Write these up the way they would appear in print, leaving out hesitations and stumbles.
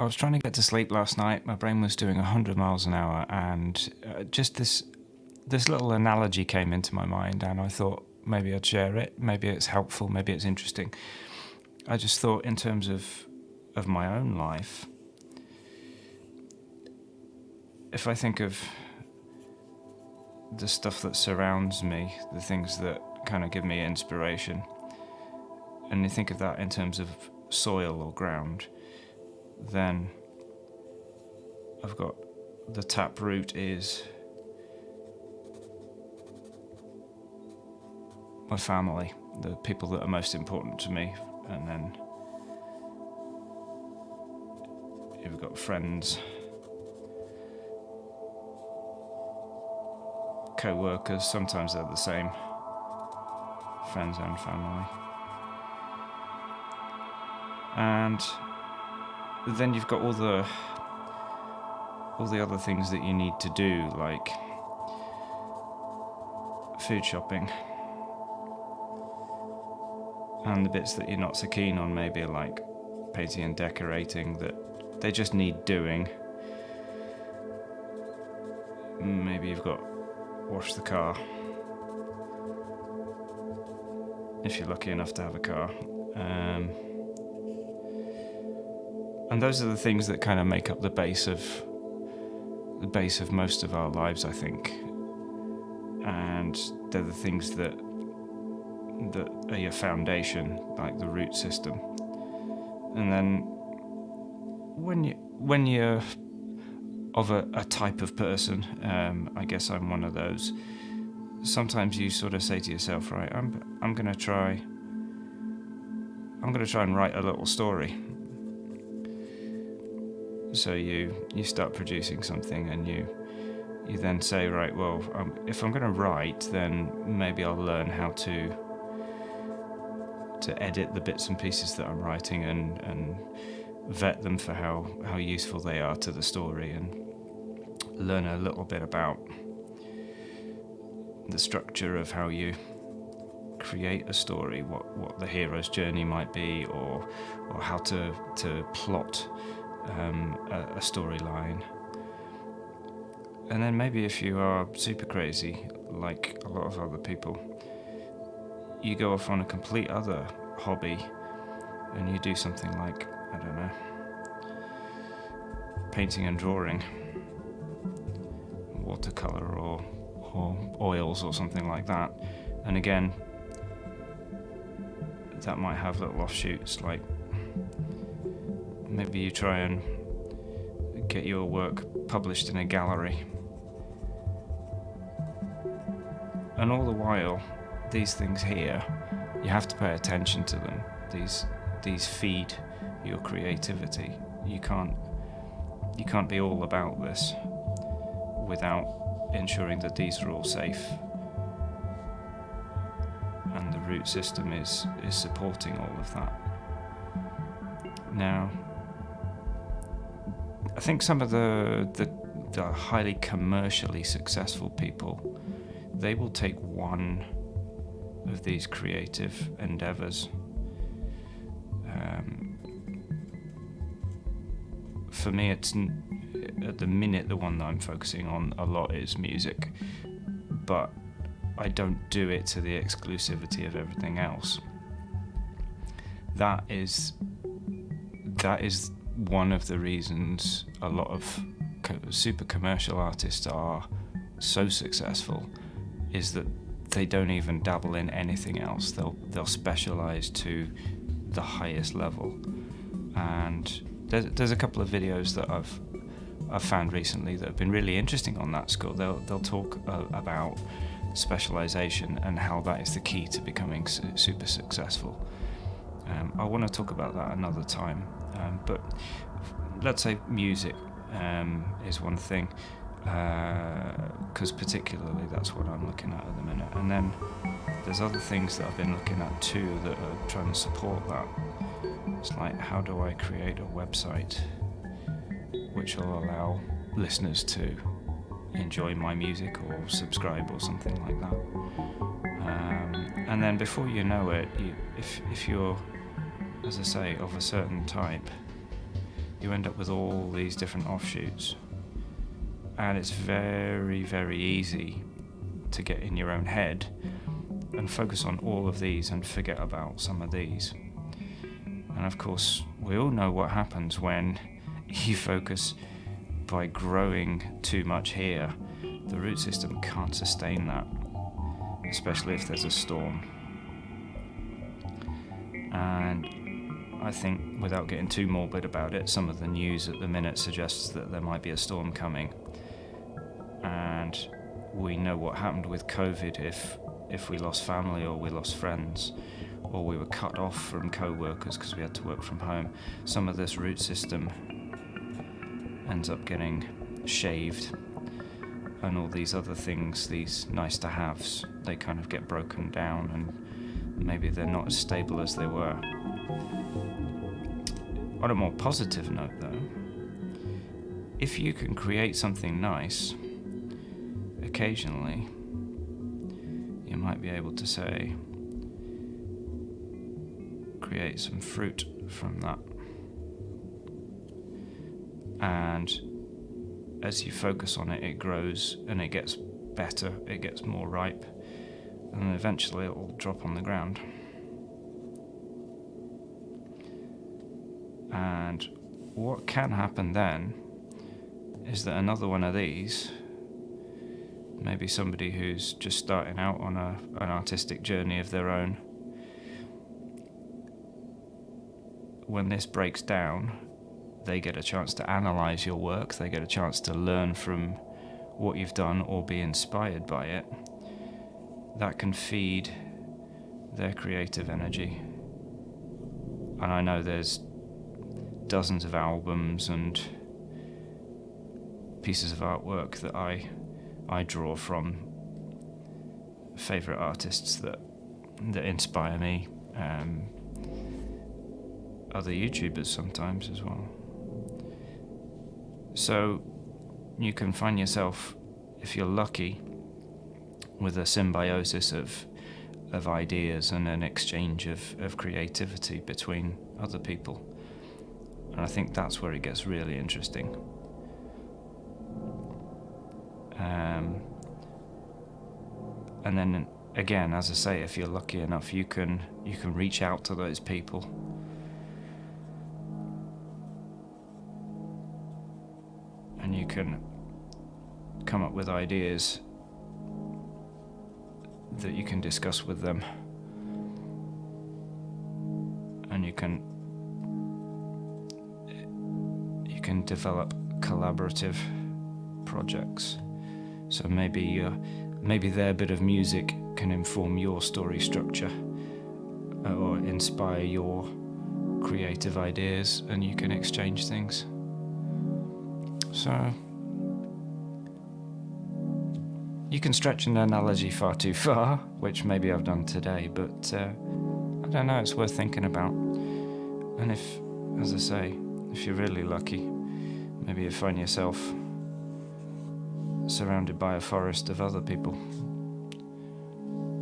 I was trying to get to sleep last night. My brain was doing 100 miles an hour, and just this little analogy came into my mind, and I thought maybe I'd share it. Maybe it's helpful. Maybe it's interesting. I just thought in terms of my own life, if I think of the stuff that surrounds me, the things that kind of give me inspiration, and you think of that in terms of soil or ground, then I've got the tap root is my family, the people that are most important to me, and then you've got friends, co-workers, sometimes they're the same, friends and family. And then you've got all the other things that you need to do, like food shopping, and the bits that you're not so keen on, maybe like painting and decorating, that they just need doing. Maybe you've got wash the car, if you're lucky enough to have a car. And those are the things that kind of make up the base of most of our lives, I think. And they're the things that are your foundation, like the root system. And then when you're of a type of person, I guess I'm one of those. Sometimes you sort of say to yourself, right, I'm gonna try and write a little story. So you start producing something, and you then say, right, well, if I'm going to write, then maybe I'll learn how to edit the bits and pieces that I'm writing, and vet them for how useful they are to the story, and learn a little bit about the structure of how you create a story, what the hero's journey might be, or how to plot a storyline. And then maybe if you are super crazy, like a lot of other people, you go off on a complete other hobby, and you do something like, I don't know, painting and drawing, watercolor or oils or something like that. And again, that might have little offshoots, like maybe you try and get your work published in a gallery. And all the while, these things here, you have to pay attention to them. These feed your creativity. You can't be all about this without ensuring that these are all safe. And the root system is supporting all of that. Now, I think some of the highly commercially successful people, they will take one of these creative endeavors. For me, it's at the minute the one that I'm focusing on a lot is music, but I don't do it to the exclusivity of everything else. That is one of the reasons a lot of super commercial artists are so successful, is that they don't even dabble in anything else. They'll specialize to the highest level. And there's a couple of videos that I've found recently that have been really interesting on that score. They'll talk about specialization and how that is the key to becoming super successful. I want to talk about that another time, but let's say music is one thing, because particularly that's what I'm looking at the minute. And then there's other things that I've been looking at too that are trying to support that. It's like, how do I create a website which will allow listeners to enjoy my music or subscribe or something like that. And then before you know it, if you're, as I say, of a certain type, you end up with all these different offshoots. And it's very, very easy to get in your own head and focus on all of these and forget about some of these. And of course, we all know what happens when you focus by growing too much here. The root system can't sustain that, especially if there's a storm. And I think, without getting too morbid about it, some of the news at the minute suggests that there might be a storm coming. And we know what happened with COVID if we lost family or we lost friends or we were cut off from co-workers because we had to work from home. Some of this root system ends up getting shaved, and all these other things, these nice to haves, they kind of get broken down, and maybe they're not as stable as they were. On a more positive note though, if you can create something nice, occasionally you might be able to say, create some fruit from that. And as you focus on it, it grows and it gets better, it gets more ripe, and eventually it will drop on the ground. And what can happen then is that another one of these, maybe somebody who's just starting out on an artistic journey of their own, when this breaks down, they get a chance to analyze your work, they get a chance to learn from what you've done or be inspired by it. That can feed their creative energy. And I know there's dozens of albums and pieces of artwork that I draw from favorite artists that inspire me, other YouTubers sometimes as well. So you can find yourself, if you're lucky, with a symbiosis of ideas and an exchange of creativity between other people. And I think that's where it gets really interesting. And then again, as I say, if you're lucky enough, you can reach out to those people. And you can come up with ideas that you can discuss with them. And you can develop collaborative projects. So maybe their bit of music can inform your story structure or inspire your creative ideas, and you can exchange things. So you can stretch an analogy far too far, which maybe I've done today, but I don't know, it's worth thinking about. And if, as I say, if you're really lucky, maybe you find yourself surrounded by a forest of other people,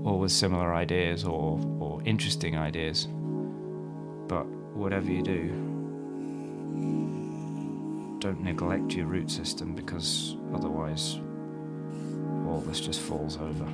all with similar ideas or interesting ideas. But whatever you do, don't neglect your root system, because otherwise all this just falls over.